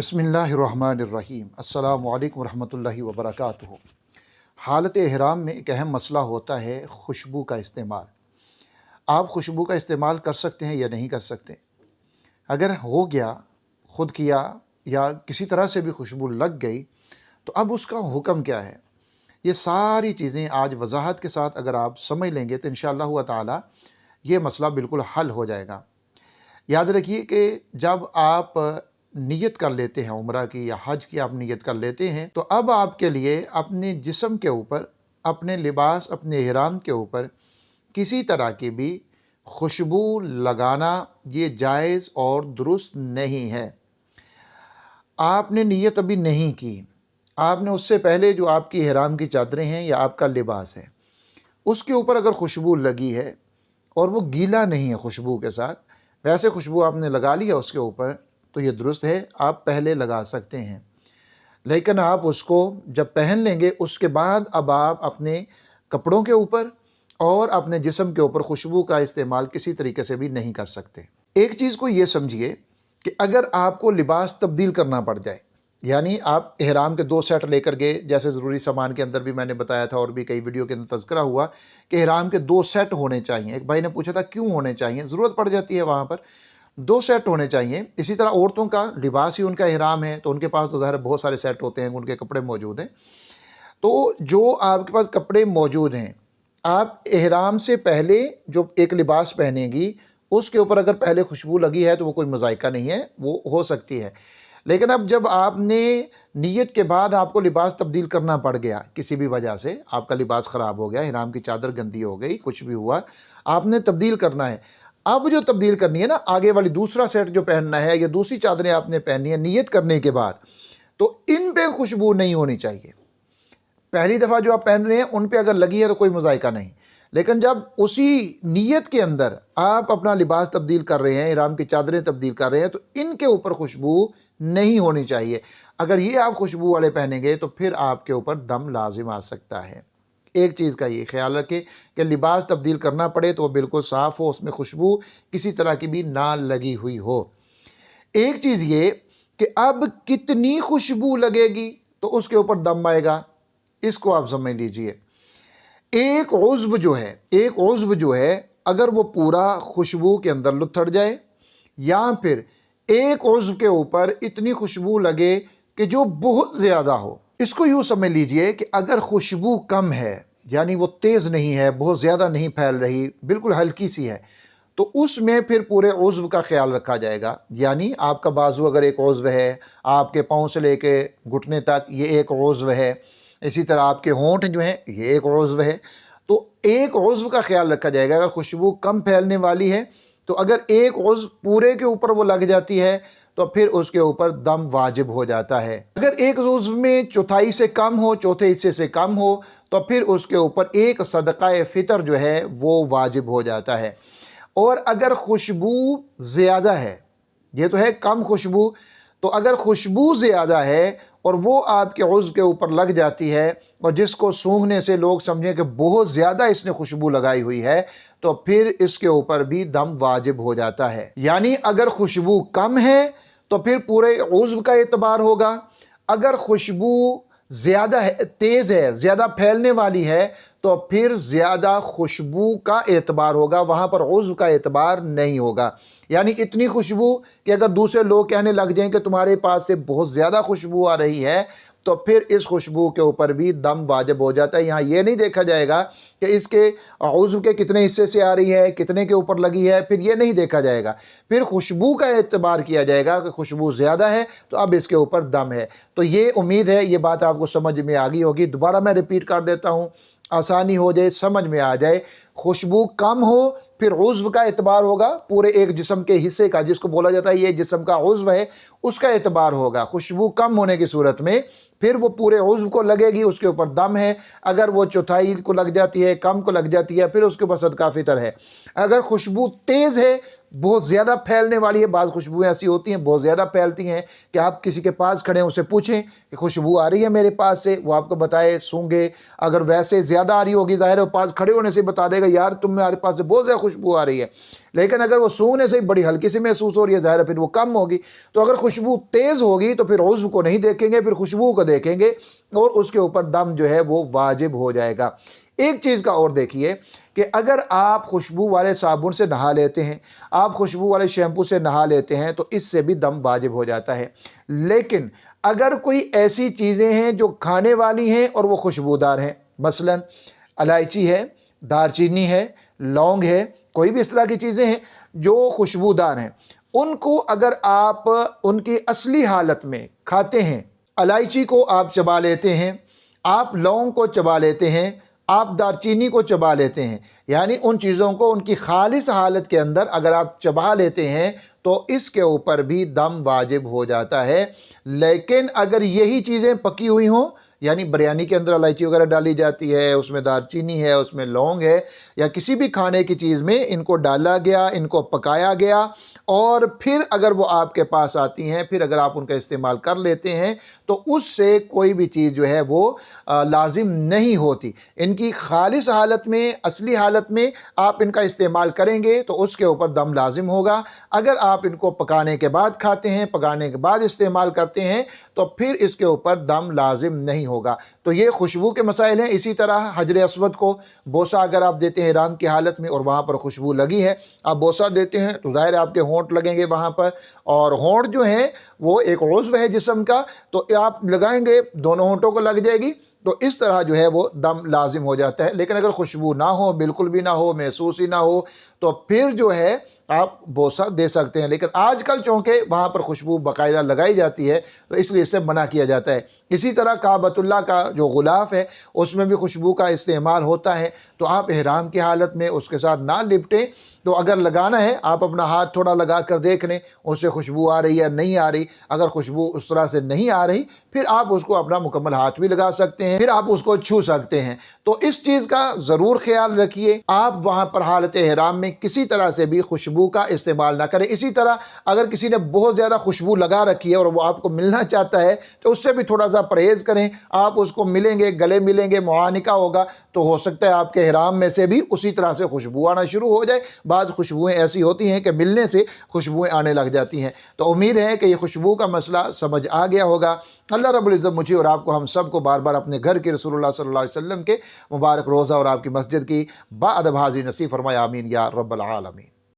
बिस्मिल्लाहिर्रहमानिर्रहीम। अस्सलामु अलैकुम रहमतुल्लाहि व बरकातुहू। हालत एहराम में एक अहम मसला होता है खुशबू का इस्तेमाल। आप खुशबू का इस्तेमाल कर सकते हैं या नहीं कर सकते। अगर हो गया, ख़ुद किया या किसी तरह से भी खुशबू लग गई तो अब उसका हुक्म क्या है। ये सारी चीज़ें आज वजाहत के साथ अगर आप समझ लेंगे तो इंशाअल्लाह ताला ये मसला बिल्कुल हल हो जाएगा। याद रखिए कि जब आप नियत कर लेते हैं उम्रा की या हज की, आप नियत कर लेते हैं तो अब आपके लिए अपने जिस्म के ऊपर, अपने लिबास, अपने इहराम के ऊपर किसी तरह की भी खुशबू लगाना ये जायज़ और दुरुस्त नहीं है। आपने नियत अभी नहीं की, आपने उससे पहले जो आपकी इहराम की चादरें हैं या आपका लिबास है उसके ऊपर अगर खुशबू लगी है और वो गीला नहीं है खुशबू के साथ, वैसे खुशबू आपने लगा लिया उसके ऊपर तो ये दुरुस्त है, आप पहले लगा सकते हैं। लेकिन आप उसको जब पहन लेंगे उसके बाद अब आप अपने कपड़ों के ऊपर और अपने जिस्म के ऊपर खुशबू का इस्तेमाल किसी तरीके से भी नहीं कर सकते। एक चीज़ को ये समझिए कि अगर आपको लिबास तब्दील करना पड़ जाए, यानी आप इहराम के 2 सेट लेकर गए, जैसे ज़रूरी सामान के अंदर भी मैंने बताया था और भी कई वीडियो के अंदर तज़किरा हुआ कि इहराम के 2 सेट होने चाहिए। एक भाई ने पूछा था क्यों होने चाहिए, ज़रूरत पड़ जाती है वहाँ पर, 2 सेट होने चाहिए। इसी तरह औरतों का लिबास ही उनका इहराम है तो उनके पास तो ज़ाहिर बहुत सारे सेट होते हैं, उनके कपड़े मौजूद हैं। तो जो आपके पास कपड़े मौजूद हैं, आप इहराम से पहले जो एक लिबास पहनेंगी उसके ऊपर अगर पहले खुशबू लगी है तो वो कोई मज़ाइका नहीं है, वो हो सकती है। लेकिन अब जब आपने नियत के बाद आपको लिबास तब्दील करना पड़ गया, किसी भी वजह से आपका लिबास ख़राब हो गया, इहराम की चादर गंदी हो गई, कुछ भी हुआ, आपने तब्दील करना है। अब जो तब्दील करनी है ना, आगे वाली दूसरा सेट जो पहनना है या दूसरी चादरें आपने पहननी है नियत करने के बाद, तो इन पे खुशबू नहीं होनी चाहिए। पहली दफ़ा जो आप पहन रहे हैं उन पे अगर लगी है तो कोई मज़ाइका नहीं। लेकिन जब उसी नियत के अंदर आप अपना लिबास तब्दील कर रहे हैं, इहराम की चादरें तब्दील कर रहे हैं, तो इनके ऊपर खुशबू नहीं होनी चाहिए। अगर ये आप खुशबू वाले पहनेंगे तो फिर आपके ऊपर दम लाजिम आ सकता है। एक चीज़ का ये ख्याल रखें कि लिबास तब्दील करना पड़े तो वो बिल्कुल साफ़ हो, उसमें खुशबू किसी तरह की भी ना लगी हुई हो। एक चीज़ ये कि अब कितनी खुशबू लगेगी तो उसके ऊपर दम आएगा, इसको आप समझ लीजिए। एक उज़्व जो है अगर वो पूरा खुशबू के अंदर लुथड़ जाए या फिर एक उज़्व के ऊपर इतनी खुशबू लगे कि जो बहुत ज़्यादा हो, इसको यूँ समझ लीजिए कि अगर खुशबू कम है, यानी वो तेज़ नहीं है, बहुत ज़्यादा नहीं फैल रही, बिल्कुल हल्की सी है, तो उसमें फिर पूरे उज़्व का ख्याल रखा जाएगा। यानी आपका बाजू अगर एक उज़्व है, आपके पाँव से लेके घुटने तक ये एक उज़्व है, इसी तरह आपके होंठ जो हैं ये एक उज़्व है, तो एक उज़्व का ख्याल रखा जाएगा। अगर खुशबू कम फैलने वाली है तो अगर एक उज़्व पूरे के ऊपर वो लग जाती है तो फिर उसके ऊपर दम वाजिब हो जाता है। अगर एक उज़्व में चौथाई से कम हो, चौथे हिस्से से कम हो, तो फिर उसके ऊपर एक सदक़ाए फ़ितर जो है वो वाजिब हो जाता है। और अगर खुशबू ज़्यादा है, ये तो है कम खुशबू, तो अगर खुशबू ज़्यादा है और वो आपके उज़्व के ऊपर लग जाती है और जिसको सूंघने से लोग समझें कि बहुत ज़्यादा इसने खुशबू लगाई हुई है, तो फिर इसके ऊपर भी दम वाजिब हो जाता है। यानी अगर खुशबू कम है तो फिर पूरे उज़्व का एतबार होगा। अगर खुशबू ज़्यादा है, तेज़ है, ज़्यादा फैलने वाली है, तो फिर ज़्यादा खुशबू का एतबार होगा, वहाँ पर उज़्व का एतबार नहीं होगा। यानी इतनी खुशबू कि अगर दूसरे लोग कहने लग जाएं कि तुम्हारे पास से बहुत ज़्यादा खुशबू आ रही है, तो फिर इस खुशबू के ऊपर भी दम वाजिब हो जाता है। यहाँ ये नहीं देखा जाएगा कि इसके उज़्व के कितने हिस्से से आ रही है, कितने के ऊपर लगी है, फिर ये नहीं देखा जाएगा। फिर खुशबू का एतबार किया जाएगा कि खुशबू ज़्यादा है तो अब इसके ऊपर दम है। तो ये उम्मीद है ये बात आपको समझ में आ गई होगी। दोबारा मैं रिपीट कर देता हूँ, आसानी हो जाए, समझ में आ जाए। खुशबू कम हो फिर उज़्व का एतबार होगा, पूरे एक जिस्म के हिस्से का, जिसको बोला जाता है ये जिस्म का उज़्व है, उसका एतबार होगा। खुशबू कम होने की सूरत में फिर वो पूरे उज़्व को लगेगी, उसके ऊपर दम है। अगर वो चौथाई को लग जाती है, कम को लग जाती है, फिर उसके ऊपर सदका फ़ितर है। अगर खुशबू तेज़ है बहुत ज़्यादा फैलने वाली है। बाज़ खुशबुएँ ऐसी होती हैं बहुत ज़्यादा फैलती हैं कि आप किसी के पास खड़े हैं उससे पूछें कि खुशबू आ रही है मेरे पास से, वो आपको बताए, सूंघे। अगर वैसे ज़्यादा आ रही होगी ज़ाहिर है वो पास खड़े होने से बता देगा यार तुम्हारे पास से बहुत ज़्यादा खुशबू आ रही है। लेकिन अगर वो सूंघने से ही बड़ी हल्की सी महसूस हो रही है ज़ाहिर है फिर वो कम होगी। तो अगर खुशबू तेज़ होगी तो फिर उज़्व को नहीं देखेंगे, फिर खुशबू को देखेंगे और उसके ऊपर दम जो है वो वाजिब हो जाएगा। एक चीज़ का और देखिए कि अगर आप खुशबू वाले साबुन से नहा लेते हैं, आप खुशबू वाले शैम्पू से नहा लेते हैं तो इससे भी दम वाजिब हो जाता है। लेकिन अगर कोई ऐसी चीज़ें हैं जो खाने वाली हैं और वो खुशबूदार हैं, मसलन इलायची है, दालचीनी है, लौंग है, कोई भी इस तरह की चीज़ें हैं जो खुशबूदार हैं, उनको अगर आप उनकी असली हालत में खाते हैं, इलायची को आप चबा लेते हैं, आप लौंग को चबा लेते हैं, आप दालचीनी को चबा लेते हैं, यानी उन चीज़ों को उनकी खालिस हालत के अंदर अगर आप चबा लेते हैं तो इसके ऊपर भी दम वाजिब हो जाता है। लेकिन अगर यही चीज़ें पकी हुई हों, यानी बिरयानी के अंदर इलायची वगैरह डाली जाती है, उसमें दालचीनी है, उसमें लौंग है, या किसी भी खाने की चीज़ में इनको डाला गया, इनको पकाया गया और फिर अगर वो आपके पास आती हैं, फिर अगर आप उनका इस्तेमाल कर लेते हैं तो उससे कोई भी चीज़ जो है वो लाजिम नहीं होती। इनकी खालिस हालत में, असली हालत में आप इनका इस्तेमाल करेंगे तो उसके ऊपर दम लाजिम होगा। अगर आप इनको पकाने के बाद खाते हैं, पकाने के बाद इस्तेमाल करते हैं तो फिर इसके ऊपर दम लाजिम नहीं होगा। तो ये खुशबू के मसाइल हैं। इसी तरह हजर अस्वद को बोसा अगर आप देते हैं ईरान की हालत में और वहाँ पर खुशबू लगी है, आप बोसा देते हैं तो ज़ाहिर है आपके होंठ लगेंगे वहाँ पर, और होंठ जो है वो एक उज़्व है जिस्म का, तो आप लगाएंगे दोनों होंठों को लग जाएगी, तो इस तरह जो है वो दम लाजिम हो जाता है। लेकिन अगर खुशबू ना हो, बिल्कुल भी ना हो, महसूस ही ना हो, तो फिर जो है आप बोसा दे सकते हैं। लेकिन आजकल चूँकि वहाँ पर खुशबू बाकायदा लगाई जाती है तो इसलिए इससे मना किया जाता है। इसी तरह काबतुल्लाह का जो गुलाफ है उसमें भी खुशबू का इस्तेमाल होता है, तो आप इहराम की हालत में उसके साथ ना लिपटें। तो अगर लगाना है आप अपना हाथ थोड़ा लगा कर देख लें उससे खुशबू आ रही है नहीं आ रही। अगर खुशबू उस तरह से नहीं आ रही फिर आप उसको अपना मुकम्मल हाथ भी लगा सकते हैं, फिर आप उसको छू सकते हैं। तो इस चीज़ का ज़रूर ख्याल रखिए, आप वहाँ पर हालत इहराम में किसी तरह से भी खुशबू का इस्तेमाल ना करें। इसी तरह अगर किसी ने बहुत ज़्यादा खुशबू लगा रखी है और वो आपको मिलना चाहता है तो उससे भी थोड़ा सा परहेज़ करें। आप उसको मिलेंगे, गले मिलेंगे, मुआनिका होगा तो हो सकता है आपके इहराम में से भी उसी तरह से खुशबू आना शुरू हो जाए। बाज़ खुशबुएँ ऐसी होती हैं कि मिलने से खुशबुएँ आने लग जाती हैं। तो उम्मीद है कि ये खुशबू का मसला समझ आ गया होगा। अल्लाह रब्बुल इज़्ज़त मुझे और आपको, हम सब को बार बार अपने घर के रसूलुल्लाह सल्लल्लाहु अलैहि वसल्लम के मुबारक रोज़ा और आपकी मस्जिद की बाअदब हाज़िरी नसीब फरमाए। आमीन या रब्बल आलमीन।